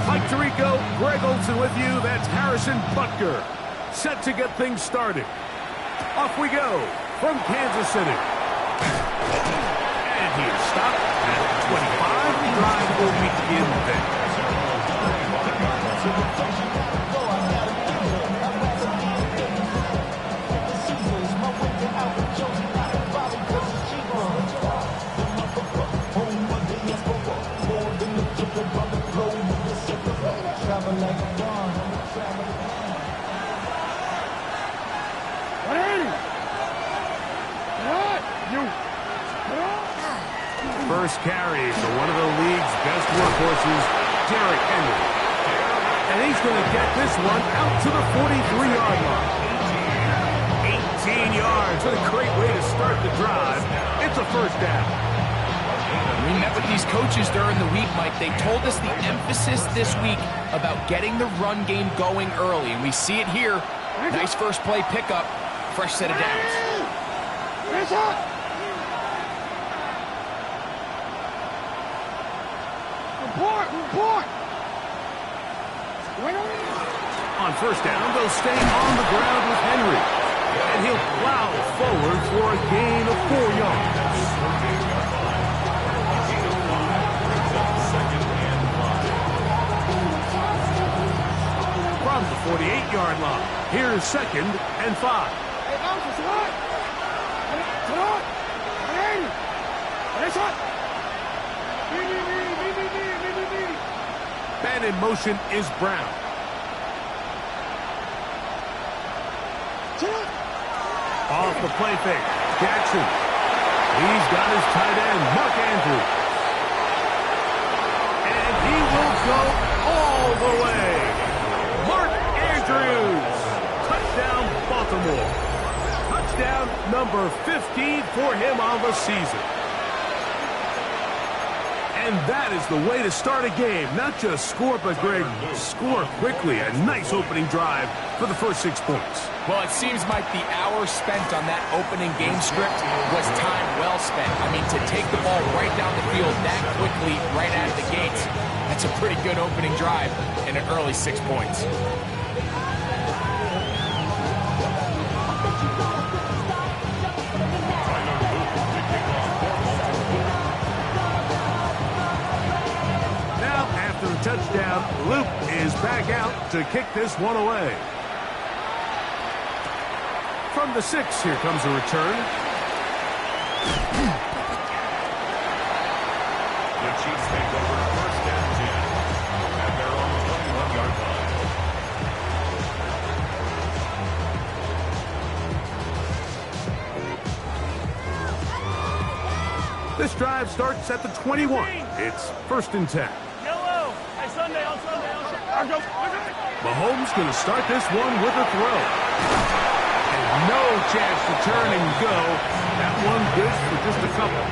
Mike Tirico, Greg Olson with you. That's Harrison Butker. Set to get things started. Off we go from Kansas City. And he is stopped at 25. The drive will begin there. First carry for one of the league's best workhorses, Derrick Henry. And he's going to get this one out to the 43-yard line. 18 yards. What a great way to start the drive. It's a first down. We met with these coaches during the week, Mike. They told us the emphasis this week about getting the run game going early. And we see it here. Nice first play pickup. Fresh set of downs. Report! On first down, they'll stay on the ground with Henry. And he'll plow forward for a gain of 4 yards. From the 48-yard line, here's 2nd and 5. Man in motion is Brown. Off the play fake, Jackson. He's got his tight end, Mark Andrews. And he will go all the way. Mark Andrews. Touchdown, Baltimore. Touchdown number 15 for him on the season. And that is the way to start a game. Not just score, but, Greg, score quickly. A nice opening drive for the first 6 points. Well, it seems like the hour spent on that opening game script was time well spent. I mean, to take the ball right down the field that quickly, right out of the gates, that's a pretty good opening drive and an early 6 points. Touchdown. Luke is back out to kick this one away. From the 6, here comes a return. The Chiefs take over first and 10 at their own 21-yard line. This drive starts at the 21. It's 1st and 10. Mahomes going to start this one with a throw. And no chance to turn and go. That one good for just a couple.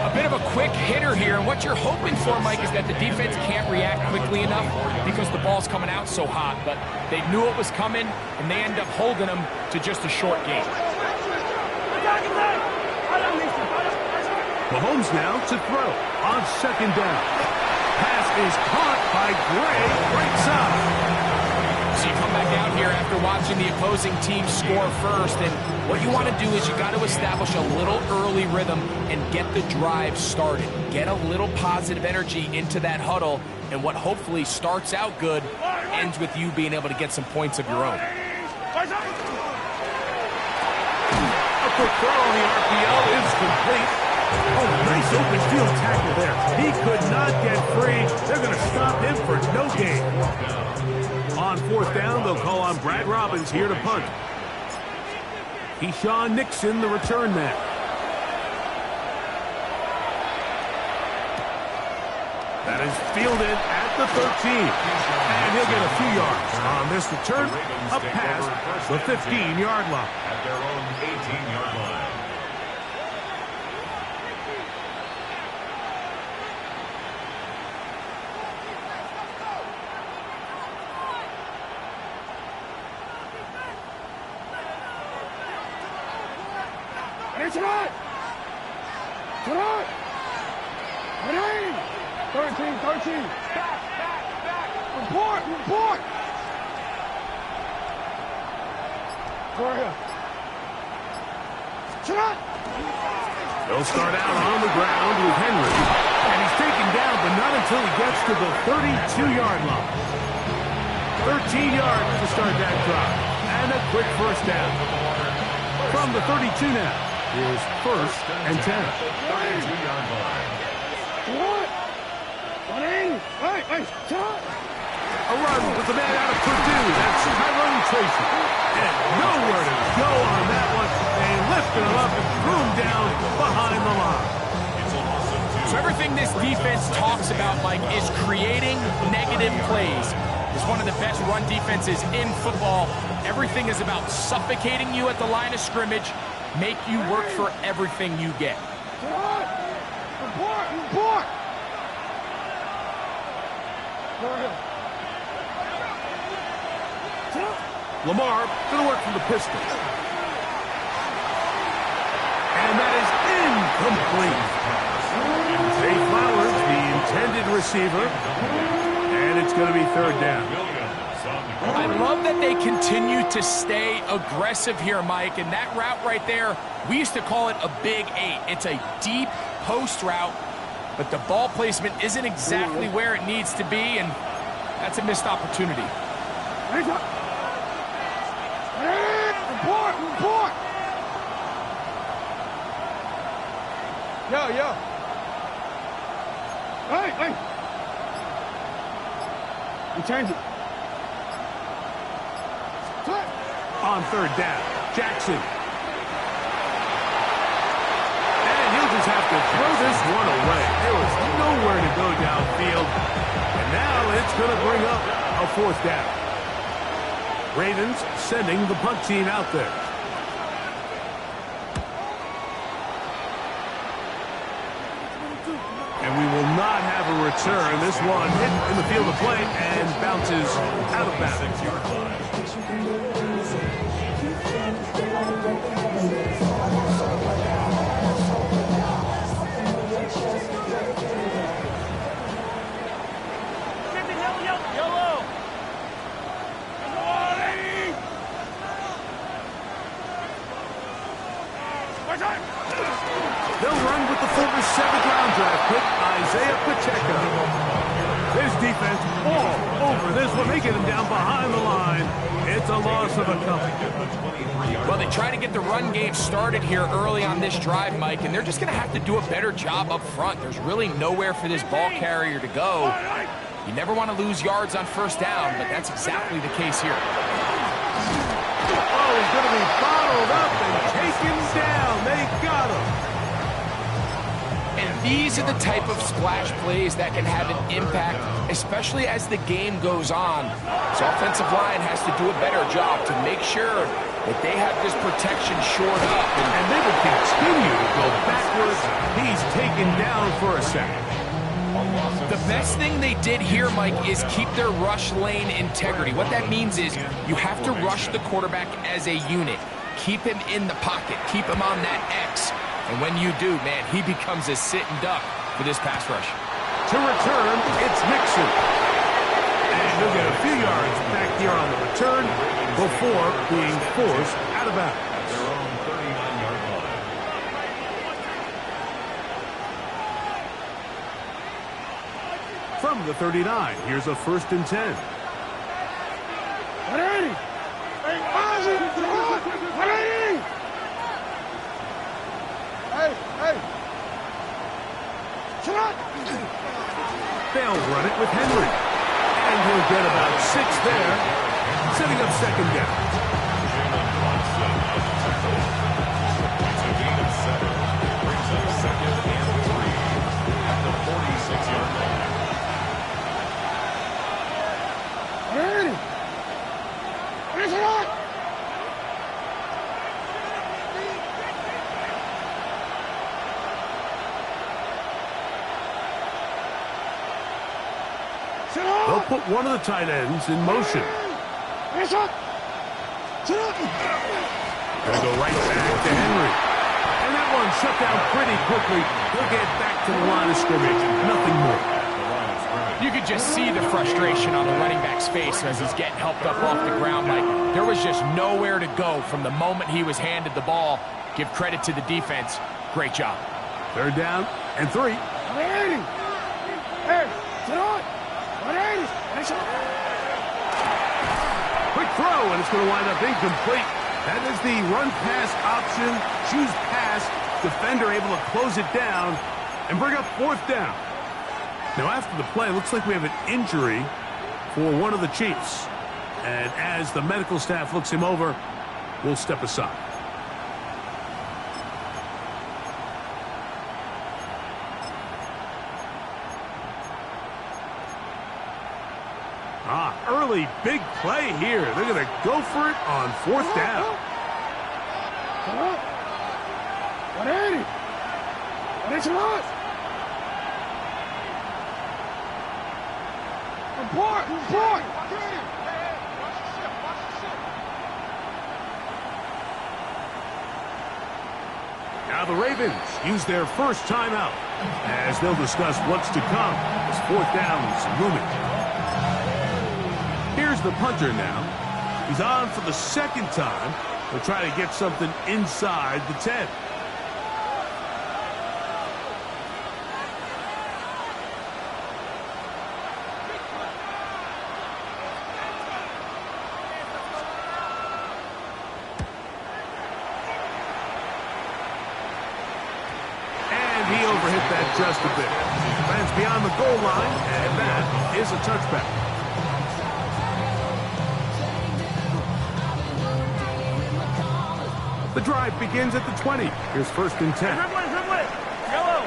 A bit of a quick hitter here. And what you're hoping for, Mike, is that the defense can't react quickly enough because the ball's coming out so hot. But they knew it was coming, and they end up holding them to just a short game. Mahomes now to throw on 2nd down. Pass is caught by Gray, right side. So you come back out here after watching the opposing team score first, and what you want to do is you got to establish a little early rhythm and get the drive started. Get a little positive energy into that huddle, and what hopefully starts out good ends with you being able to get some points of your own. A quick throw on the RPO is complete. Oh, nice open field tackle there. He could not get free. They're going to stop him for no gain. On 4th down, they'll call on Brad Robbins here to punt. Keyshawn Nixon, the return man. That is fielded at the 13. And he'll get a few yards on this return. Up past the 15-yard line. At their own 18-yard line. It's right! Come on! 13. Back. Report. Go ahead. Shot. They'll start out on the ground with Henry. And he's taken down, but not until he gets to the 32-yard line. 13 yards to start that drive. And a quick first down. From the 32 now, here's 1st and 10. 32-yard line. What? Hey, shot. A run with the man out of Purdue. That's Tyrone Tracy. And nowhere to go on that one. They lifted him up and threw him down behind the line. So everything this defense talks about, Mike, is creating negative plays. It's one of the best run defenses in football. Everything is about suffocating you at the line of scrimmage, make you work for everything you get. Report. Go ahead. Lamar going to work from the pistol. And that is incomplete. Zay Flowers, the intended receiver. And it's going to be 3rd down. I love that they continue to stay aggressive here, Mike. And that route right there, we used to call it a big 8. It's a deep post route, but the ball placement isn't exactly where it needs to be, and that's a missed opportunity. Report. Yeah. Hey. You change it. On 3rd down, Jackson. And he'll just have to throw this one away. There was nowhere to go downfield. And now it's going to bring up a 4th down. Ravens sending the punt team out there. And we will not have a return. This one hit in the field of play and bounces out of bounds. They'll run with the former 7th-round draft pick, Isaiah Pacheco. This defense all over this one. They get him down behind the line. It's a loss of a couple. Well, they try to get the run game started here early on this drive, Mike, and they're just going to have to do a better job up front. There's really nowhere for this ball carrier to go. You never want to lose yards on 1st down, but that's exactly the case here. Oh, he's going to be bottled up and taken down. They got him. And these are the type of splash plays that can have an impact, especially as the game goes on. So offensive line has to do a better job to make sure that they have this protection shored up. And they will continue to go backwards. He's taken down for a sack. The best thing they did here, Mike, is keep their rush lane integrity. What that means is you have to rush the quarterback as a unit. Keep him in the pocket. Keep him on that X. And when you do, man, he becomes a sitting duck for this pass rush. To return, it's Nixon. And he'll get a few yards back here on the return before being forced out of bounds. Their own 39-yard line. From the 39, here's a 1st and 10. They'll run it with Henry. And he'll get about 6 there, setting up 2nd down. It's a gain of 7. Brings up 2nd and 3 at the 46-yard line. They'll put one of the tight ends in motion. Gonna go right back to Henry. And that one shut down pretty quickly. He'll get back to the line of scrimmage. Nothing more. You could just see the frustration on the running back's face as he's getting helped up off the ground. Like, there was just nowhere to go from the moment he was handed the ball. Give credit to the defense. Great job. 3rd down and 3. Quick throw, and it's going to wind up incomplete. That is the run-pass option. Choose pass. Defender able to close it down and bring up 4th down. Now, after the play, it looks like we have an injury for one of the Chiefs. And as the medical staff looks him over, we'll step aside. Early big play here. They're going to go for it on 4th down. Now the Ravens use their first timeout as they'll discuss what's to come as 4th down's looming. Here's the punter now. He's on for the 2nd time. He'll try to get something inside the 10. And he overhit that just a bit. Lands beyond the goal line, and that is a touchback. The drive begins at the 20. Here's 1st and 10. Yellow.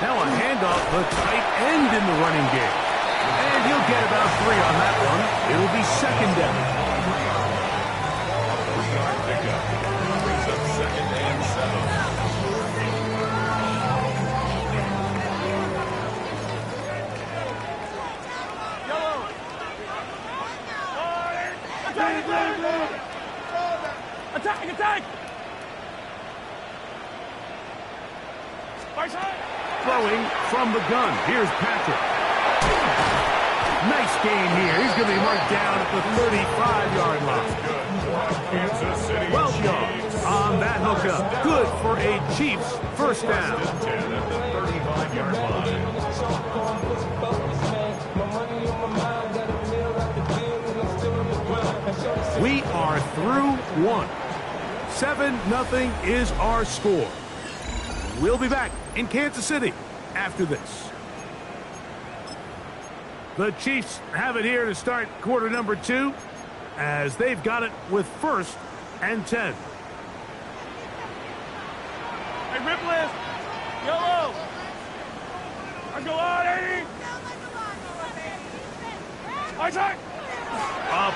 Now a handoff, the tight end in the running game. And he'll get about 3 on that one. It'll be 2nd down. Yard pickup. Brings up 2nd and 7. Attack! Throwing from the gun. Here's Patrick. Nice game here. He's going to be marked down at the 35-yard line. Kansas City Well done on that hookup. Good for a Chiefs 1st down. 10 at the 35-yard line. We are through 1. 7-0 is our score. We'll be back in Kansas City after this. The Chiefs have it here to start quarter number 2 as they've got it with 1st and 10. Hey, Ripley! Yellow! Let's go on, 80! Attack!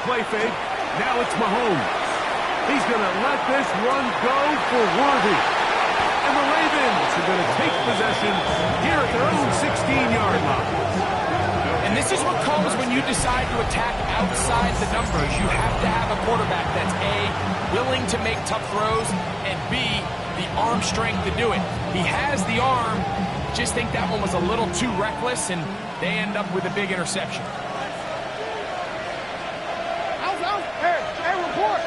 Play fake. Now it's Mahomes. He's going to let this one go for Worthy. And the Ravens are going to take possession here at their own 16-yard line. And this is what comes when you decide to attack outside the numbers. You have to have a quarterback that's A, willing to make tough throws, and B, the arm strength to do it. He has the arm, just think that one was a little too reckless, and they end up with a big interception. Hey, report!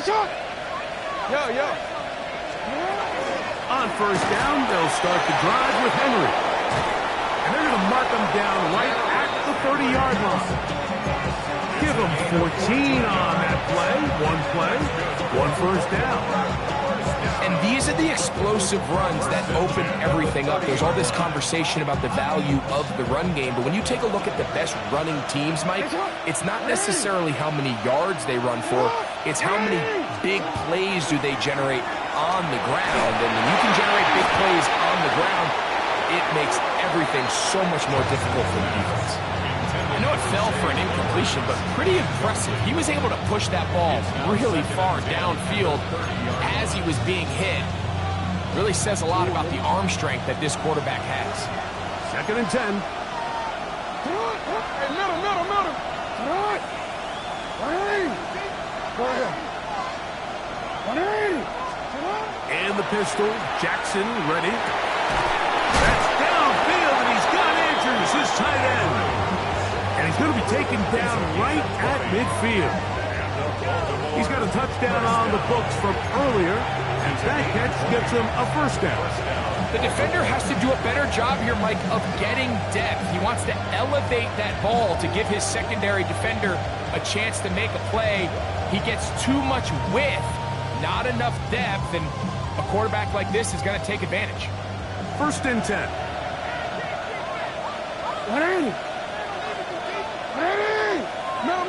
Yo. On 1st down, they'll start the drive with Henry. And they're going to mark him down right at the 30-yard line. Give him 14 on that play. 1 1st down. And these are the explosive runs that open everything up. There's all this conversation about the value of the run game, but when you take a look at the best running teams, Mike, it's not necessarily how many yards they run for, it's how many big plays do they generate on the ground. And when you can generate big plays on the ground, it makes everything so much more difficult for the defense. I know it fell for an incompletion, but pretty impressive. He was able to push that ball really far downfield as he was being hit. Really says a lot about the arm strength that this quarterback has. 2nd and 10. Hey, middle. And the pistol. Jackson ready. That's tight end. And he's going to be taken down right at midfield. He's got a touchdown on the books from earlier, and that catch gets him a first down. The defender has to do a better job here, Mike, of getting depth. He wants to elevate that ball to give his secondary defender a chance to make a play. He gets too much width, not enough depth, and a quarterback like this is going to take advantage. First and 10. No.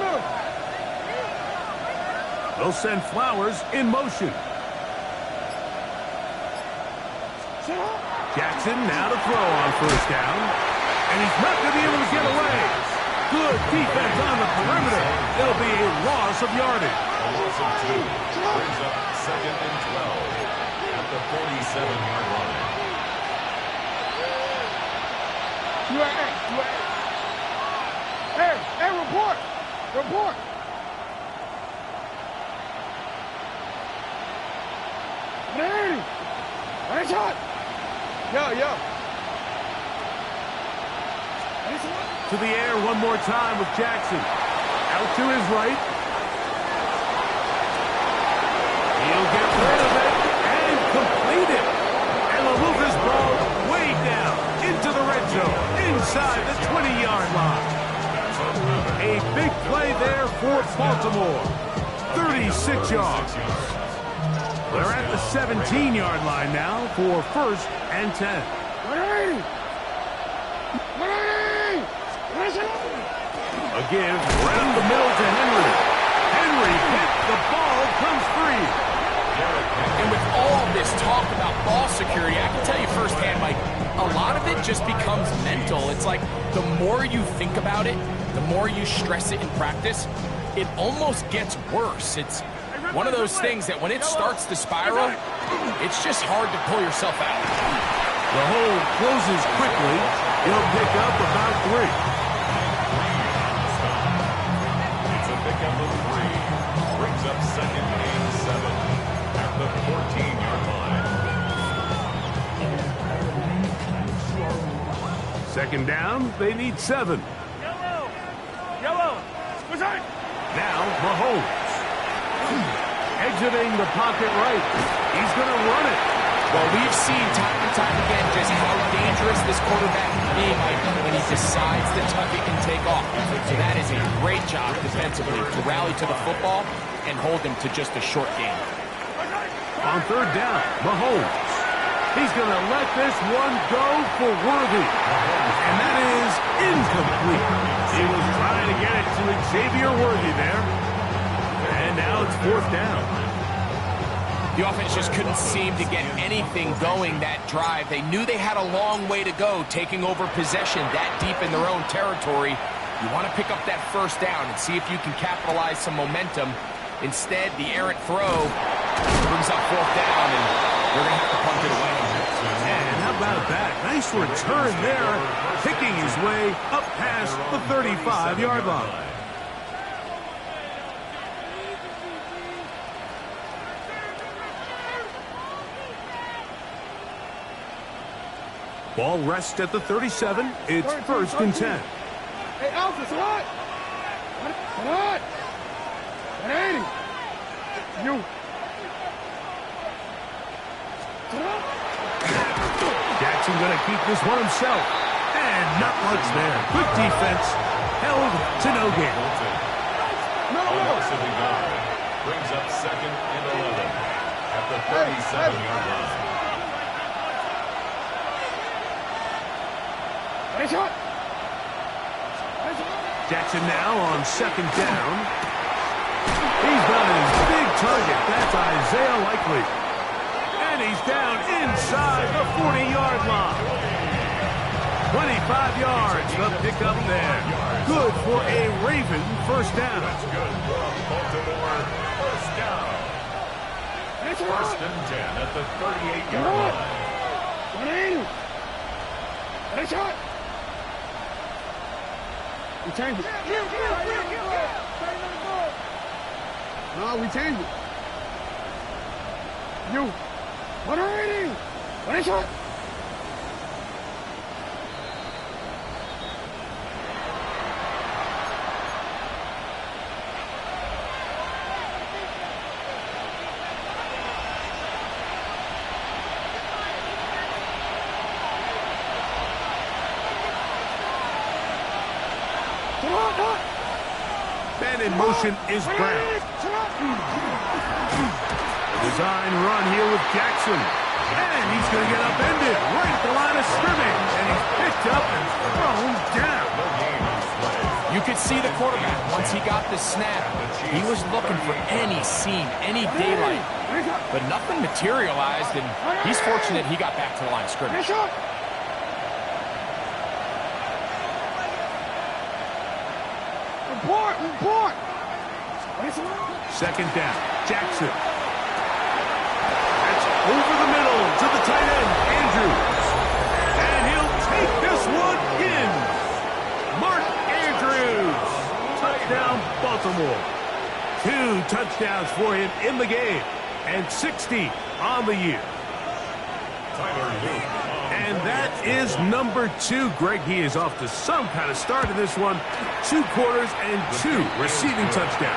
They'll send Flowers in motion. Jackson now to throw on first down. And he's not going to be able to get away. Good defense on the perimeter. There'll be a loss of yardage. A loss of 2. Brings up second and 12 at the 47-yard line. Hey, report. Hey, nice shot. Yo. To the air one more time with Jackson. Out to his right. He'll get rid of it and complete it. And will move his ball way down into the red zone, inside the 20-yard line. A big play there for Baltimore. 36 yards. They're at the 17-yard line now for first and 10. A give right up the middle to Henry. Henry hit, the ball comes free. And with all this talk about ball security, I can tell you firsthand, Mike, a lot of it just becomes mental. It's like the more you think about it, the more you stress it in practice, it almost gets worse. It's one of those things that when it starts to spiral, it's just hard to pull yourself out. The hole closes quickly. He'll pick up about 3. It's a pickup of 3. Brings up second and 7 at the 14-yard line. Second down, they need 7. Yellow. Now Mahomes. Exiting the pocket right. He's going to run it. Well, we've seen time and time again just how dangerous this quarterback can be, Mike, when he decides to tuck it and take off. So that is a great job defensively to rally to the football and hold him to just a short game. On third down, Mahomes. He's going to let this one go for Worthy. And that is incomplete. He was trying to get it to Xavier Worthy there. And now it's fourth down. The offense just couldn't seem to get anything going that drive. They knew they had a long way to go, taking over possession that deep in their own territory. You want to pick up that first down and see if you can capitalize some momentum. Instead, the errant throw brings up fourth down, and they're going to have to punt it away. And how about that? Nice return there, picking his way up past the 35-yard line. Ball rests at the 37. It's first and 10. Hey, Alpha, what? What? Hey! You. Jackson going to keep this one himself. And not much there. Good defense. Held to no gain. A loss of the yard. Brings up second and 11 at the 37-yard line. Jackson now on second down. He's got his big target. That's Isaiah Likely. And he's down inside the 40-yard line. 25 yards, the pickup there. Good for a Raven first down. That's good for a Baltimore first down. First and 10 at the 38-yard line. Nice shot. We changed it. No, we changed it. You. 180. Nice shot. Man in motion is Brown. Design run here with Jackson. And he's going to get upended right at the line of scrimmage. And he's picked up and thrown down. You could see the quarterback, once he got the snap, he was looking for any seam, any daylight. But nothing materialized, and he's fortunate he got back to the line of scrimmage. Report! Second down, Jackson. That's over the middle to the tight end, Andrews. And he'll take this one in. Mark Andrews. Touchdown, Baltimore. 2 touchdowns for him in the game. And 60 on the year. And that is number 2. Greg, he is off to some kind of start in this one. 2 quarters and 2 receiving touchdowns.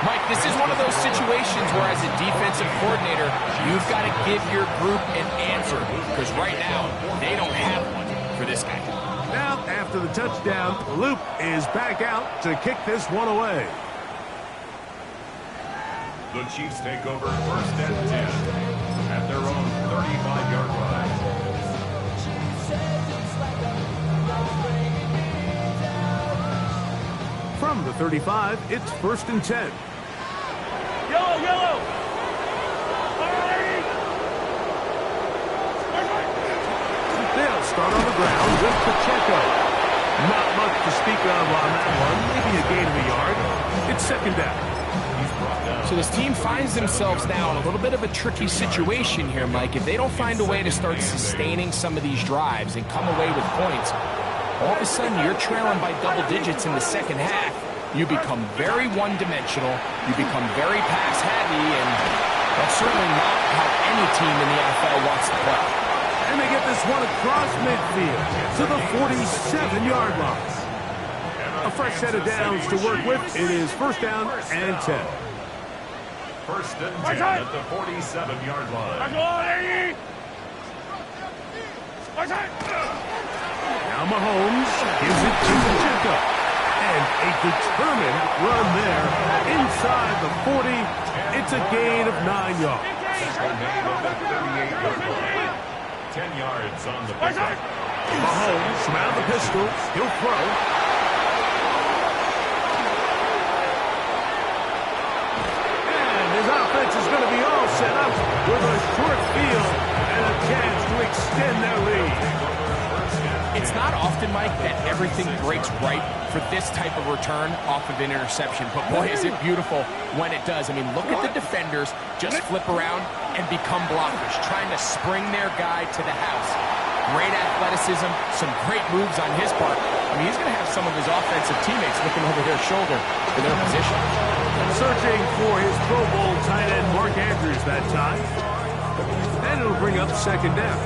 Mike, this is one of those situations where as a defensive coordinator, you've got to give your group an answer. Because right now, they don't have one for this guy. Now, after the touchdown, Loop is back out to kick this one away. The Chiefs take over first and 10 at their own 35-yard line. From the 35, it's first and 10. Yellow! They'll start on the ground with Pacheco. Not much to speak of on that one. Maybe a gain of a yard. It's second down. So this team finds themselves now in a little bit of a tricky situation here, Mike. If they don't find a way to start sustaining some of these drives and come away with points, all of a sudden you're trailing by double digits in the second half. You become very one-dimensional. You become very pass-heavy, and that's certainly not how any team in the NFL wants to play. And they get this one across midfield to the 47-yard line. A fresh set of downs to work with. It is first down and 10. First and 10 at the 47-yard line. Now Mahomes gives it to Pacheco. And a determined run there inside the 40. It's a gain of 9 yards. 10 yards on the pickup. Mahomes from out of the pistol. He'll throw. And his offense is going to be all set up with a short field and a chance to extend their lead. It's not often, Mike, that everything breaks right for this type of return off of an interception. But boy, is it beautiful when it does. I mean, look at the defenders just flip around and become blockers, trying to spring their guy to the house. Great athleticism, some great moves on his part. I mean, he's going to have some of his offensive teammates looking over their shoulder for their position. Searching for his Pro Bowl tight end, Mark Andrews, that time. And it'll bring up second down.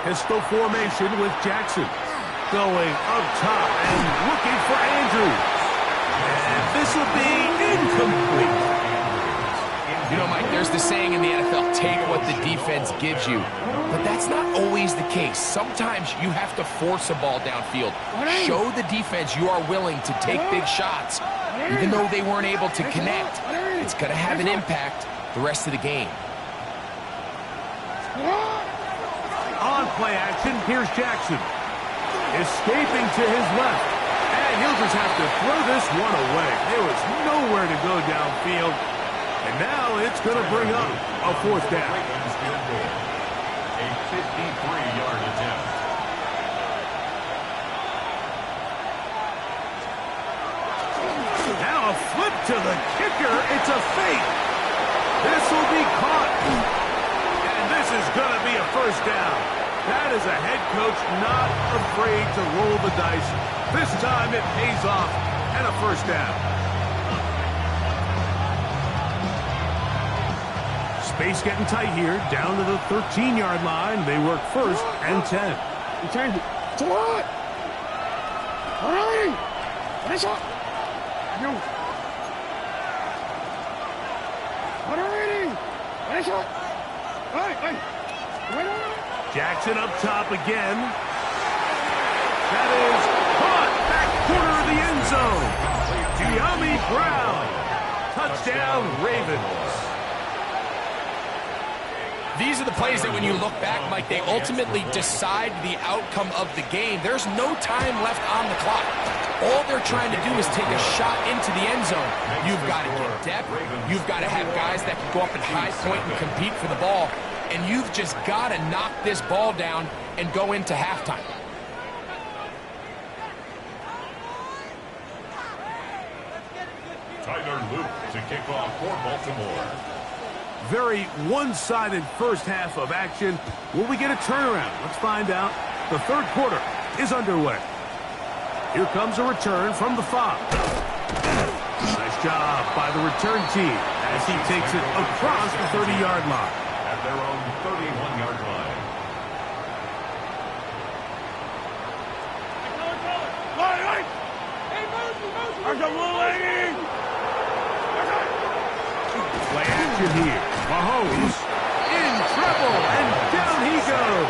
Pistol formation with Jackson. Going up top and looking for Andrews. And this will be incomplete. You know, Mike, there's the saying in the NFL, take what the defense gives you. But that's not always the case. Sometimes you have to force a ball downfield. Show the defense you are willing to take big shots. Even though they weren't able to connect, it's going to have an impact the rest of the game. On play action, here's Jackson. Escaping to his left. And he'll just have to throw this one away. There was nowhere to go downfield. And now it's going to bring up a fourth down. A 53-yard attempt. Now a flip to the kicker. It's a fake. This will be caught. And this is going to be a first down. That is a head coach not afraid to roll the dice. This time it pays off and a first down. Space getting tight here, down to the 13-yard line. They work first and 10. We change it. It's a lot. All right. Finish up. You. All right. Finish up. Hey. Jackson up top again. That is caught back corner of the end zone. De'Ami Brown. Touchdown, Ravens. These are the plays that when you look back, Mike, they ultimately decide the outcome of the game. There's no time left on the clock. All they're trying to do is take a shot into the end zone. You've got to get depth. You've got to have guys that can go up at high point and compete for the ball. And you've just got to knock this ball down and go into halftime. Tyler Luke to kick off for Baltimore. Very one-sided first half of action. Will we get a turnaround? Let's find out. The third quarter is underway. Here comes a return from the 5. Nice job by the return team as he takes it across the 30-yard line. At their own 31-yard line. Play action here. Mahomes in trouble, and down he goes.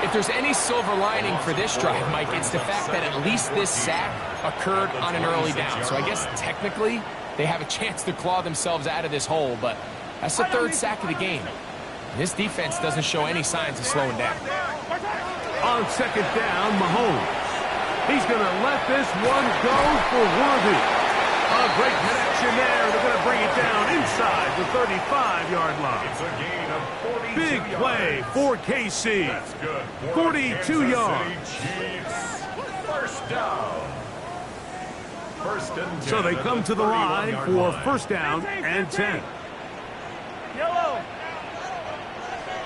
If there's any silver lining for this drive, Mike, it's the fact that at least this sack occurred on an early down. So I guess technically they have a chance to claw themselves out of this hole, but that's the third sack of the game. This defense doesn't show any signs of slowing down. On second down, Mahomes. He's going to let this one go for Worthy. A great connection there. They're going to bring it down inside the 35-yard line. It's a gain of 42 Big play yards. for KC. That's good. For 42 Kansas City yards. Chiefs. First down. First and 10 So they at come to the line 31-yard for line. first down and 10. Yellow.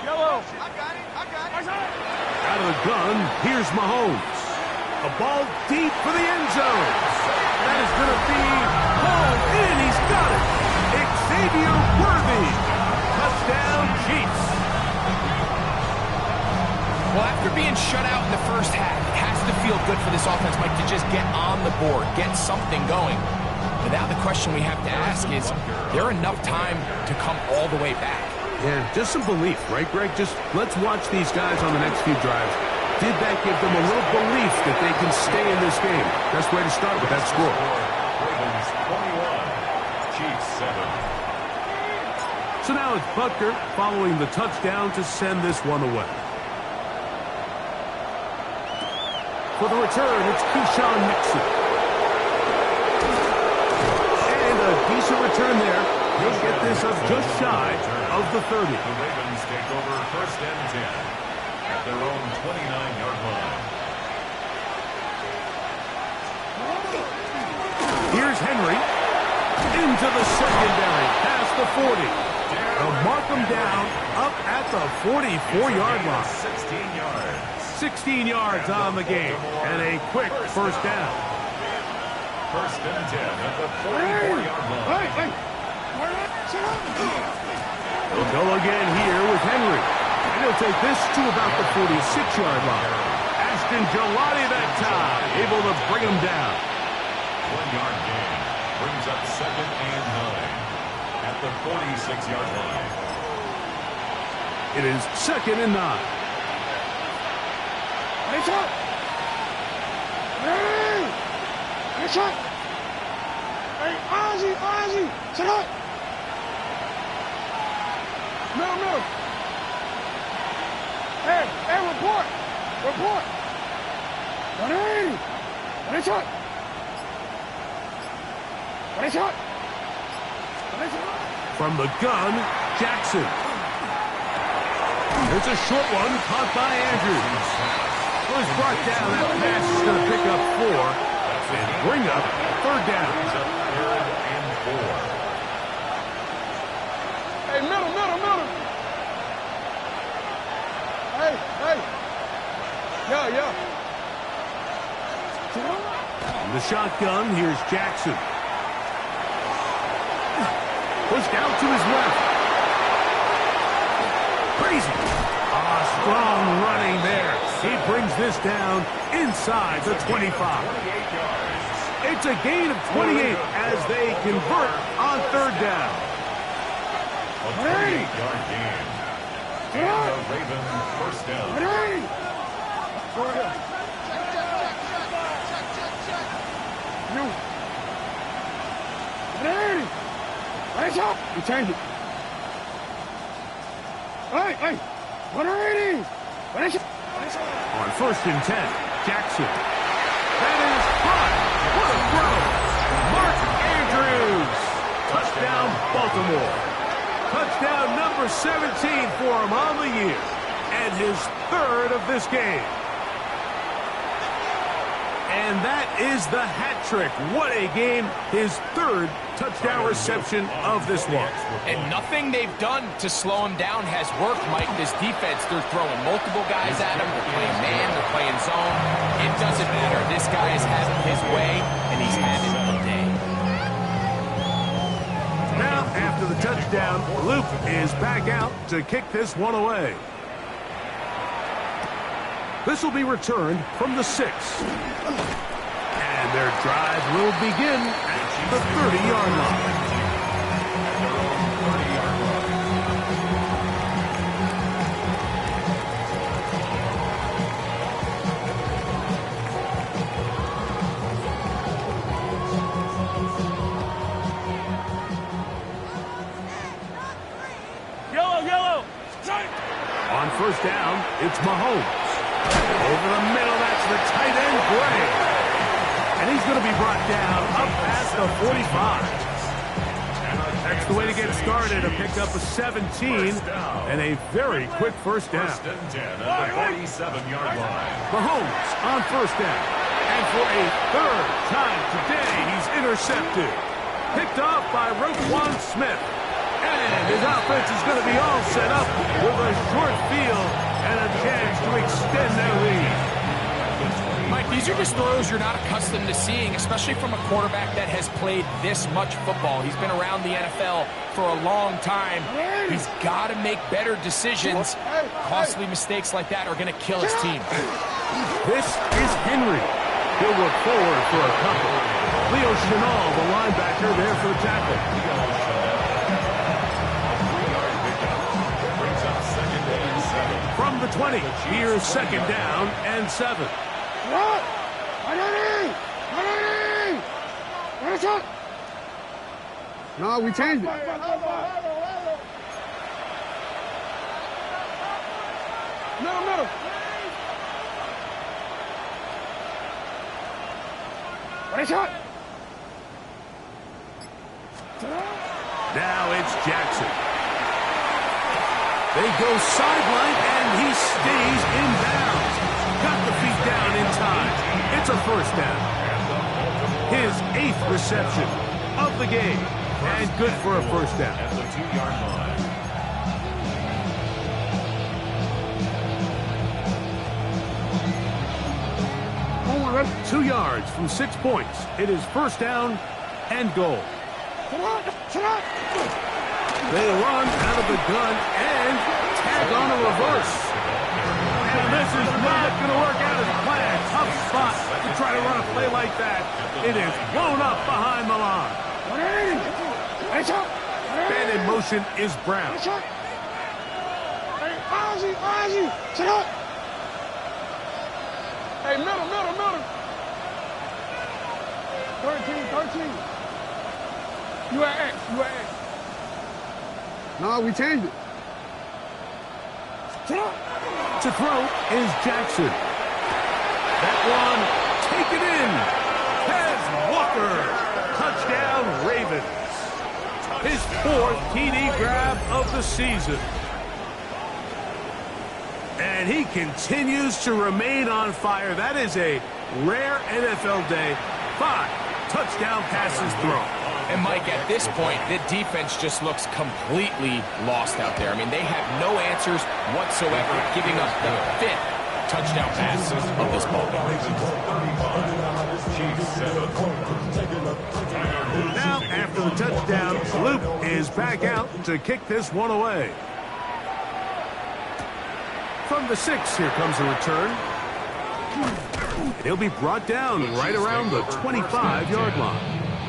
I got it. Out of the gun, here's Mahomes. A ball deep for the end zone. That is going to be hauled in. He's got it. Xavier Worthy. Touchdown, Chiefs. Well, after being shut out in the first half, it has to feel good for this offense, Mike, to just get on the board, get something going. But now the question we have to ask is there enough time to come all the way back? Yeah, just some belief, right, Greg? Just let's watch these guys on the next few drives. Did that give them a little belief that they can stay in this game? Best way to start with that score. Ravens 21, Chiefs 7. So now it's Butker following the touchdown to send this one away. For the return, it's Keyshawn Nixon. And a decent return there. He'll get this up just shy of the 30. The Ravens take over first and 10 at their own 29-yard line. Here's Henry into the secondary, past the 40. They'll mark him down up at the 44-yard line. 16 yards. 16 yards on the game, and a quick first down. First and 10 at the 44-yard line. They'll go again here with Henry. And he'll take this to about the 46-yard line. Ashton Gelati that time, able to bring him down. 1-yard gain brings up second and 9 at the 46-yard line. It is second and 9. Nice up. Hey! Nice up. Hey, Ozzy, sit up. No. Hey, report. 180. Nice up. From the gun, Jackson. It's a short one caught by Andrews. Was brought down. That pass is going to pick up 4 and bring up third down. Third and 4. Hey, middle. Hey. Yeah. In the shotgun, here's Jackson. Pushed out to his left. Crazy. Strong running there. He brings this down inside the 25. It's a gain of 28 as they convert on third down. A 28-yard gain. And the Ravens first down. We change it. Hey, 180. On first and 10, Jackson. That is high. What a throw. Mark Andrews. Touchdown, Baltimore. Touchdown number 17 for him on the year. And his third of this game. And that is the hat trick. What a game. His third touchdown reception of this one. And nothing they've done to slow him down has worked, Mike. This defense, they're throwing multiple guys at him. They're playing man, they're playing zone. It doesn't matter. This guy is having his way, and he's having a day. Now, after the touchdown, Luke is back out to kick this one away. This will be returned from the 6. And their drive will begin at the 30-yard line. Yellow. On first down, it's Mahomes. Over the middle, that's the tight end, Gray. And he's going to be brought down up past the 45. That's the way to get started, to pick up a 17 and a very quick first down. First and 10 at the 47-yard line. Mahomes on first down. And for a third time today, he's intercepted. Picked off by Roquan Smith. And his offense is going to be all set up with a short field and a chance to extend their lead. Mike, these are just throws you're not accustomed to seeing, especially from a quarterback that has played this much football. He's been around the NFL for a long time. He's got to make better decisions. Costly mistakes like that are going to kill his team. This is Henry. He'll look forward for a couple. Leo Chenal, the linebacker, there for the tackle. From the 20, here's second down and 7. What? No, we changed it. Middle. What is it? Now it's Jackson. They go sideline, and he stays in bounds. Got the feet down in time. It's a first down. His 8th reception of the game. And good for a first down. At the 2-yard line. Oh, ready? 2 yards from 6 points. It is first down and goal. Sit up. They run out of the gun and tag on a reverse. And this is not going to work out as planned. Tough spot to try to run a play like that. It is blown up behind the line. Man in motion is Brown. Ozzy, sit up. Hey, middle. 13. You at X. No, we changed it. To throw is Jackson. That one taken in. Kez Walker. Touchdown Ravens. His 4th TD grab of the season. And he continues to remain on fire. That is a rare NFL day. 5 touchdown passes thrown. And, Mike, at this point, the defense just looks completely lost out there. I mean, they have no answers whatsoever, giving up the 5th touchdown pass of this ball game. Now, after the touchdown, Luke is back out to kick this one away. From the 6, here comes a return. And he'll be brought down right around the 25-yard line.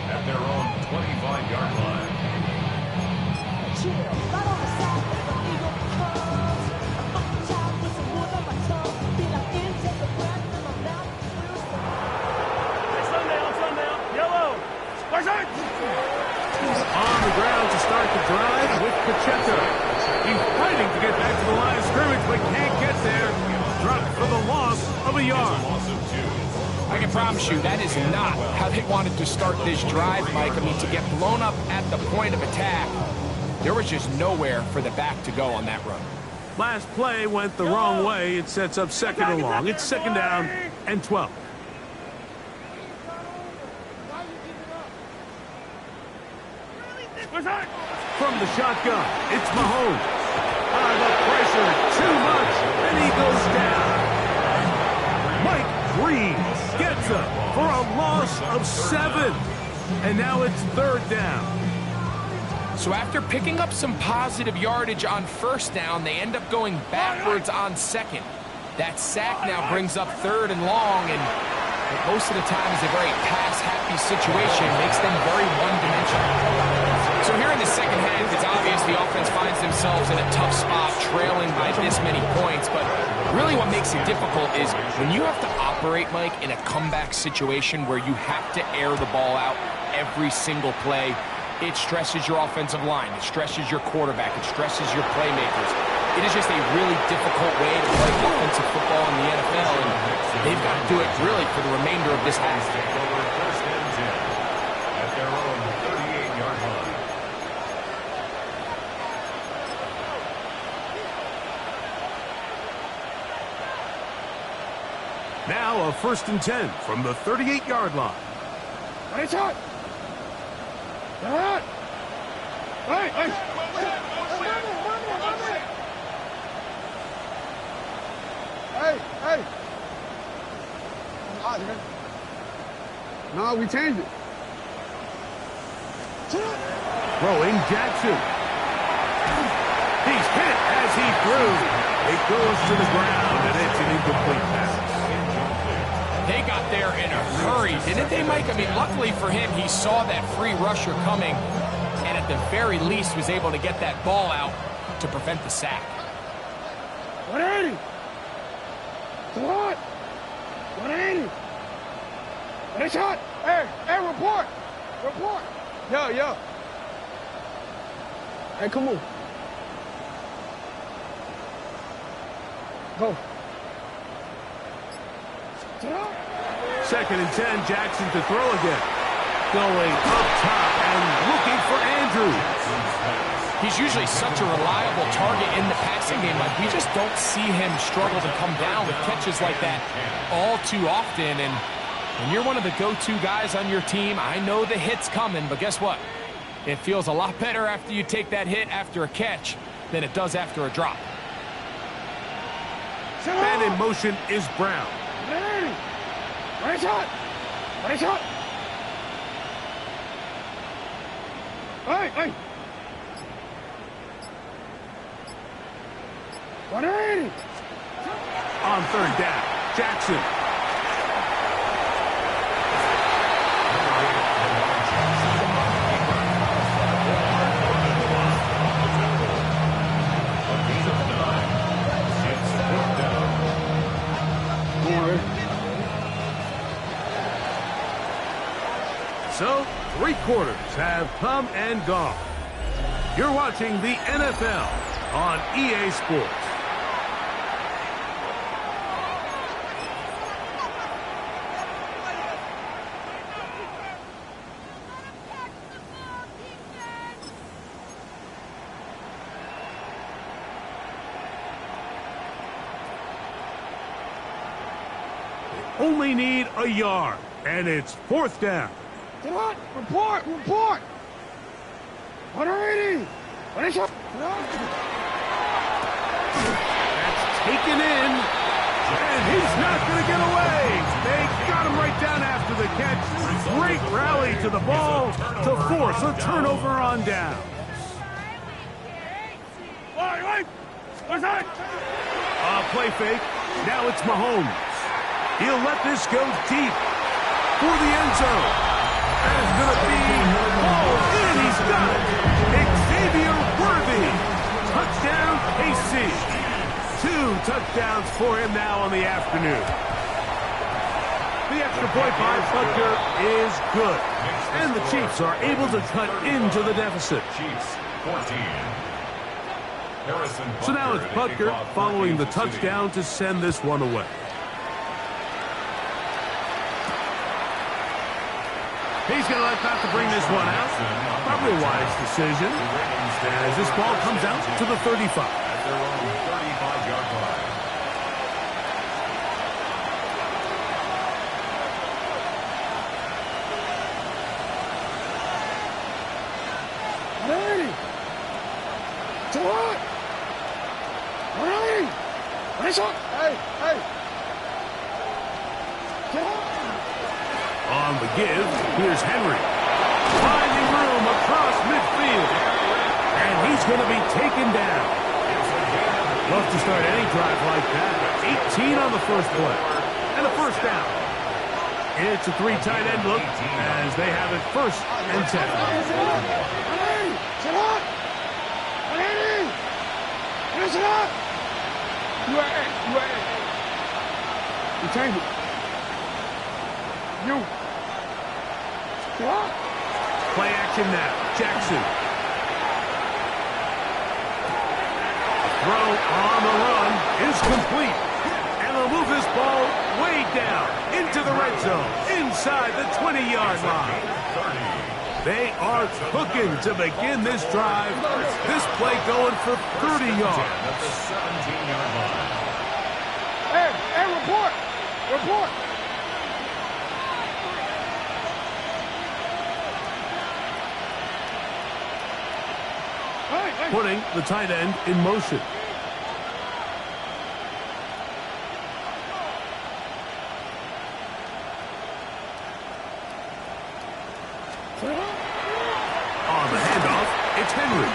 At their own 25-yard line. On the ground to start the drive with Pacheco. He's fighting to get back to the line of scrimmage, but can't get there. Dropped for the loss of a yard. I can promise you that is not how they wanted to start this drive, Mike. I mean, to get blown up at the point of attack, there was just nowhere for the back to go on that run. Last play went the wrong way. It sets up second and long. It's second down and 12. From the shotgun, it's Mahomes. The pressure, too much, and he goes down. Mike Green gets him for a loss of 7. And now it's third down. So after picking up some positive yardage on first down, they end up going backwards on second. That sack now brings up third and long, and most of the time is a very pass-happy situation, makes them very one-dimensional. So here in the second half, it's obvious the offense finds themselves in a tough spot, trailing by this many points. But really what makes it difficult is when you have to operate, Mike, in a comeback situation where you have to air the ball out every single play, it stresses your offensive line, it stresses your quarterback, it stresses your playmakers. It is just a really difficult way to play offensive football in the NFL, and they've got to do it really for the remainder of this half. First and 10 at their own 38-yard line. Now a first and 10 from the 38-yard line. Nice shot. Hey, hey. Hey. No, we changed it. Throwing Jackson. He's hit as he threw. It goes to the ground, and it's an incomplete pass. They got there in a hurry, didn't they, Mike? I mean, luckily for him, he saw that free rusher coming, and at the very least was able to get that ball out to prevent the sack. 180. What? 180. Nice shot. Hey, report. Yo. Hey, come on. Go. Second and 10, Jackson to throw again. Going up top and looking for Andrews. He's usually such a reliable target in the passing game. Like, we just don't see him struggle to come down with catches like that all too often. And when you're one of the go-to guys on your team, I know the hit's coming, but guess what? It feels a lot better after you take that hit after a catch than it does after a drop. Man in motion is Brown. Nice shot. Hey. 180. On third down, Jackson. So, 3 quarters have come and gone. You're watching the NFL on EA Sports. They only need a yard, and it's fourth down. What? Report. 180. Nice shot. That's taken in, and he's not going to get away. They got him right down after the catch. Great rally to the ball to force a turnover on down. Play fake. Now it's Mahomes. He'll let this go deep for the end zone. That is going to be ball in. He's got it. Xavier Worthy. Touchdown, KC. 2 touchdowns for him now on the afternoon. The extra point by Butker is good. And the Chiefs are able to cut into the deficit. Chiefs 14. So now it's Butker following the touchdown to send this one away. He's going to elect not to bring this one out. Probably a wise decision as this ball comes out to the 35. At their own 35-yard line. On the give, here's Henry. Finding room across midfield. And he's going to be taken down. Love to start any drive like that. 18 on the first play. And a first down. It's a 3 tight end look as they have it first and 10. Play action now. Jackson. Throw on the run is complete. And they'll move this ball way down into the red zone, inside the 20-yard line. They are cooking to begin this drive. This play going for 30 yards. At the 17-yard line. Hey, report! Report! Putting the tight end in motion. On the handoff, it's Henry.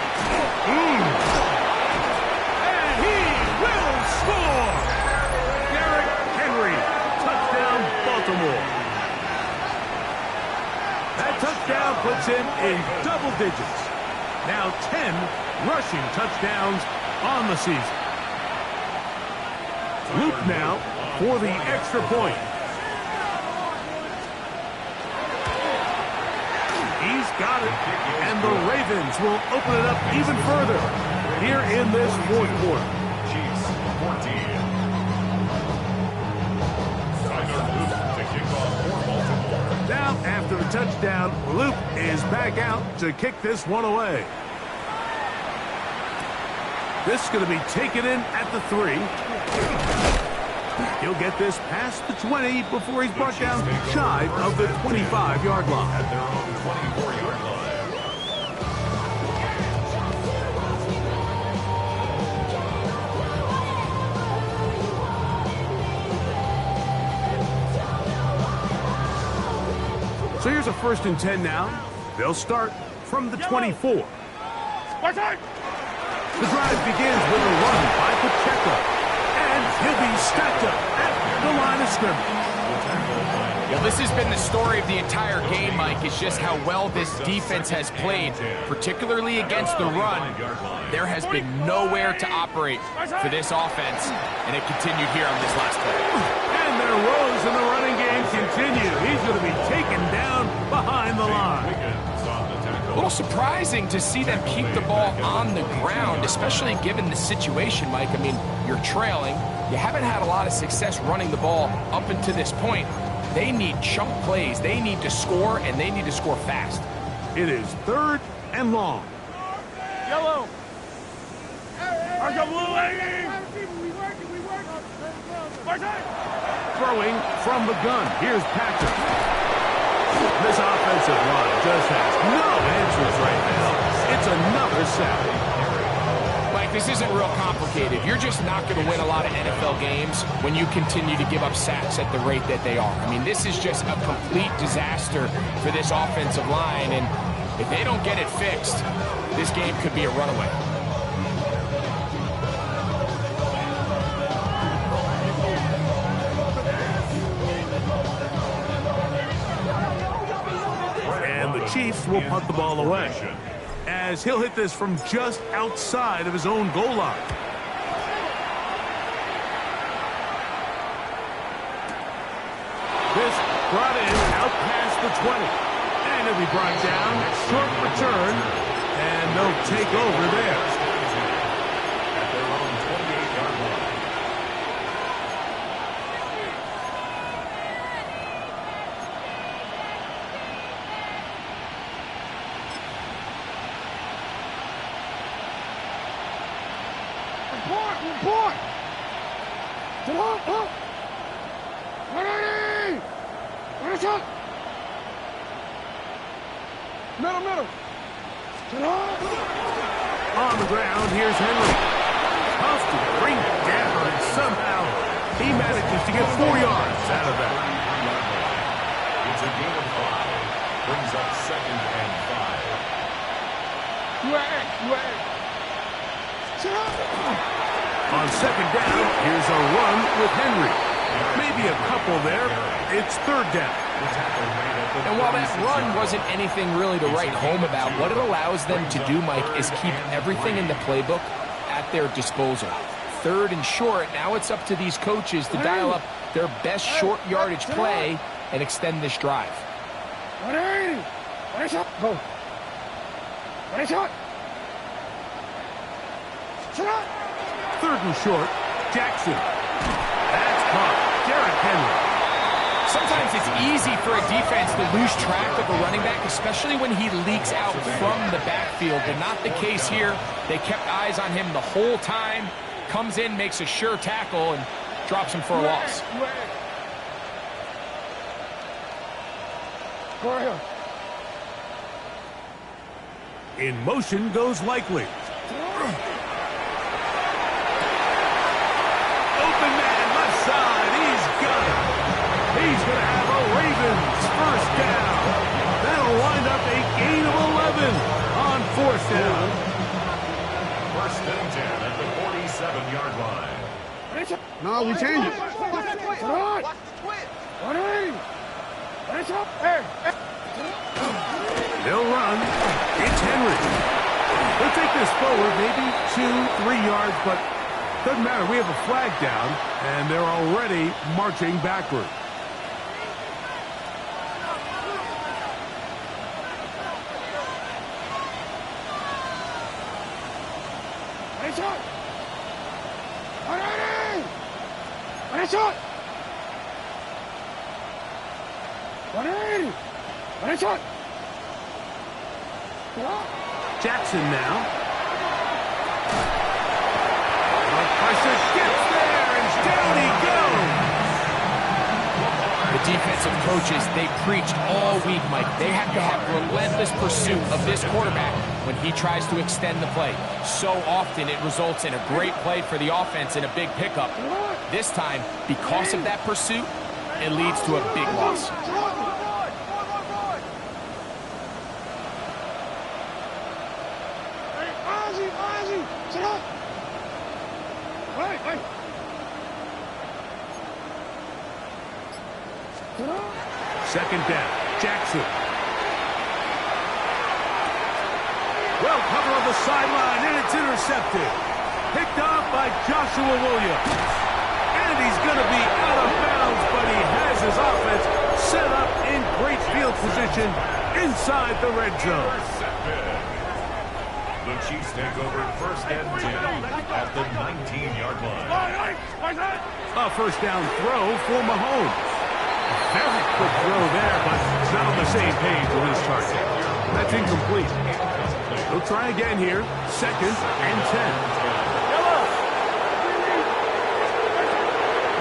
And he will score! Derrick Henry, touchdown Baltimore. That touchdown puts him in double digits. Now 10 rushing touchdowns on the season. Luke now for the extra point. He's got it. And the Ravens will open it up even further here in this fourth quarter. Chiefs 14. Tyler Luke to kick off for Baltimore. Now, after the touchdown, Luke is back out to kick this one away. This is going to be taken in at the 3. He'll get this past the 20 before he's brought down shy of the 25-yard line. At their own 24-yard line. So here's a 1st and 10 now. They'll start from the 24. The drive begins with a run by Pacheco. And he'll be stacked up at the line of scrimmage. Well, this has been the story of the entire game, Mike, is just how well this defense has played, particularly against the run. There has been nowhere to operate for this offense, and it continued here on this last play. And their woes in the running game continue. He's going to be taken down behind the line. A little surprising to see them keep the ball on the ground, especially given the situation, Mike. I mean, you're trailing. You haven't had a lot of success running the ball up until this point. They need chunk plays. They need to score, and they need to score fast. It is 3rd and long. Yellow. Throwing from the gun. Here's Patrick. This offensive line just has no answers right now. It's another sack. Mike, this isn't real complicated. You're just not going to win a lot of NFL games when you continue to give up sacks at the rate that they are. I mean, this is just a complete disaster for this offensive line, and if they don't get it fixed, this game could be a runaway. Chiefs will punt the ball away, as he'll hit this from just outside of his own goal line. This brought in out past the 20. And it'll be brought down, short return, and they'll take over there. At their own 28-yard line. Report! Come on, up! Ready! Ready, shot! Middle! Get on! On the ground, here's Henry. Tough to bring it down, and somehow he manages to get 4 yards out of that. It's a gain of 5. Brings up 2nd and 5. UAA! Get on! On 2nd down, here's a run with Henry. Maybe a couple there. It's 3rd down. And while that run wasn't anything really to write home about, what it allows them to do, Mike, is keep everything in the playbook at their disposal. 3rd and short, now it's up to these coaches to dial up their best short yardage play and extend this drive. Ready! Ready, shot! Go! Ready, shot! Shot! 3rd and short, Jackson. That's caught. Derrick Henry. Sometimes it's easy for a defense to lose track of a running back, especially when he leaks out from the backfield, but not the case here. They kept eyes on him the whole time. Comes in, makes a sure tackle, and drops him for a loss. Go ahead. In motion goes Likely. Open man, left side. He's got it. He's going to have a Ravens first down. That'll wind up a gain of 11 on 4th down. 1st and 10 at the 47-yard line. No, we change it. Come on. Ready? Ready, shot! Hey! They'll run. It's Henry. They'll take this forward, maybe 2-3 yards, but doesn't matter. We have a flag down, and they're already marching backward. Ready, shot! Ready! Ready, shot! Ready! Ready, shot! Jackson now. The pressure gets there, and down he goes. The defensive coaches, they preached all week, Mike. They have to have relentless pursuit of this quarterback when he tries to extend the play. So often it results in a great play for the offense and a big pickup. This time, because of that pursuit, it leads to a big loss. Wait. 2nd down, Jackson. Well, cover on the sideline, and it's intercepted. Picked off by Joshua Williams. And he's going to be out of bounds, but he has his offense set up in great field position inside the red zone. The Chiefs take over 1st and 10 at the 19-yard line. A first down throw for Mahomes. Very quick throw there, but it's not on the same page with his target. That's incomplete. They'll try again here. 2nd and 10.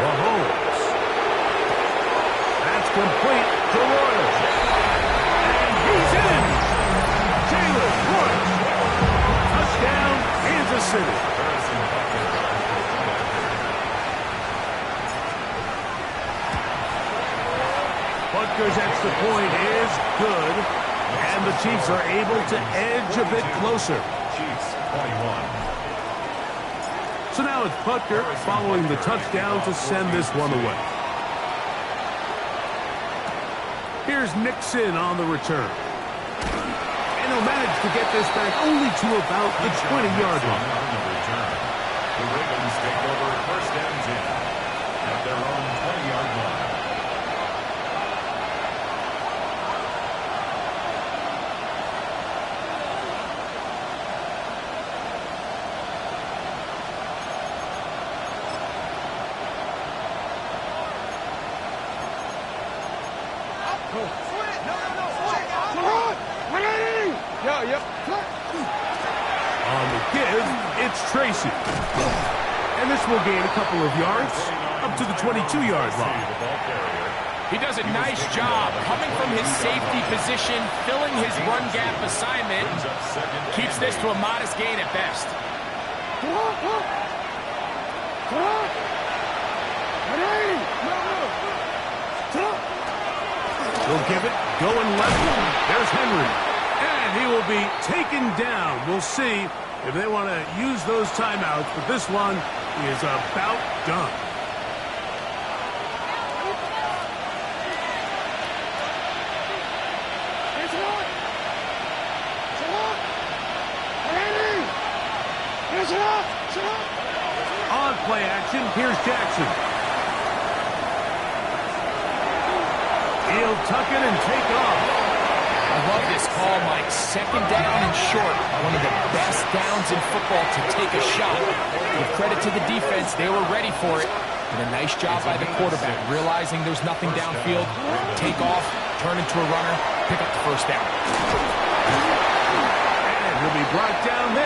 Mahomes. That's complete to Royal. And he's in. Jalen Royal. Touchdown, Kansas City. Butker's extra point is good, and the Chiefs are able to edge a bit closer. Chiefs 21. So now it's Butker following the touchdown to send this one away. Here's Nixon on the return. And he'll manage to get this back only to about the 20-yard line. The Ravens take over first and 10 at their own 20-yard line. On the give, it's Tracy. And this will gain a couple of yards, up to the 22-yard line. He does a nice job coming from his safety position, filling his run gap assignment. Keeps this to a modest gain at best. We'll give it going left. There's Henry. And he will be taken down. We'll see if they want to use those timeouts, but this one is about done. On play action, here's Jackson. He'll tuck it and take off. I love this call, Mike. Second down and short. One of the best downs in football to take a shot. Give credit to the defense. They were ready for it. And a nice job by the quarterback, realizing there's nothing downfield. Take off, turn into a runner, pick up the first down. And he'll be brought down there.